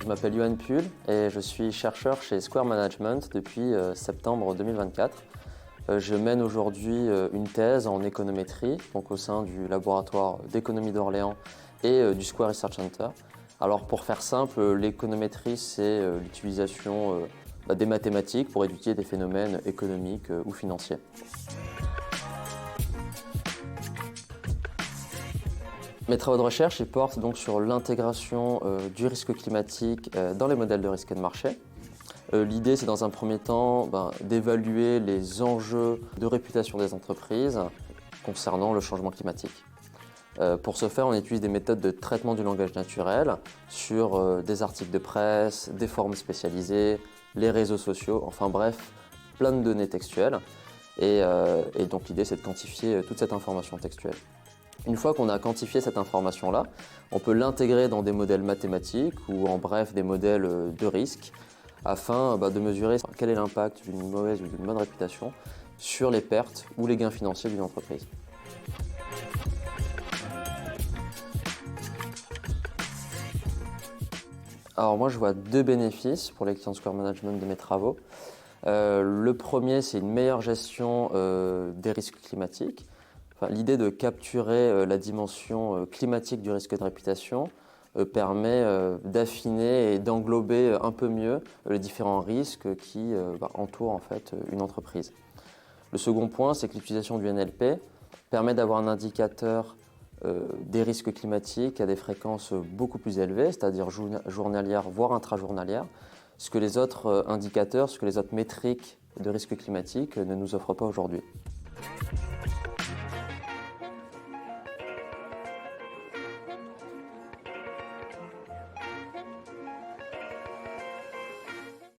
Je m'appelle Yoann Puhl et je suis chercheur chez Square Management depuis septembre 2024. Je mène aujourd'hui une thèse en économétrie, donc au sein du laboratoire d'économie d'Orléans et du Square Research Center. Alors pour faire simple, l'économétrie c'est l'utilisation des mathématiques pour étudier des phénomènes économiques ou financiers. Mes travaux de recherche ils portent donc sur l'intégration du risque climatique dans les modèles de risque de marché. L'idée, c'est dans un premier temps d'évaluer les enjeux de réputation des entreprises concernant le changement climatique. Pour ce faire, on utilise des méthodes de traitement du langage naturel sur des articles de presse, des forums spécialisés, les réseaux sociaux, enfin bref, plein de données textuelles. Et donc l'idée, c'est de quantifier toute cette information textuelle. Une fois qu'on a quantifié cette information-là, on peut l'intégrer dans des modèles mathématiques ou en bref des modèles de risque afin de mesurer quel est l'impact d'une mauvaise ou d'une bonne réputation sur les pertes ou les gains financiers d'une entreprise. Alors moi je vois deux bénéfices pour les clients de Square Management de mes travaux. Le premier, c'est une meilleure gestion des risques climatiques. L'idée de capturer la dimension climatique du risque de réputation permet d'affiner et d'englober un peu mieux les différents risques qui entourent en fait une entreprise. Le second point, c'est que l'utilisation du NLP permet d'avoir un indicateur des risques climatiques à des fréquences beaucoup plus élevées, c'est-à-dire journalières, voire intrajournalières, ce que les autres indicateurs, ce que les autres métriques de risque climatique ne nous offrent pas aujourd'hui.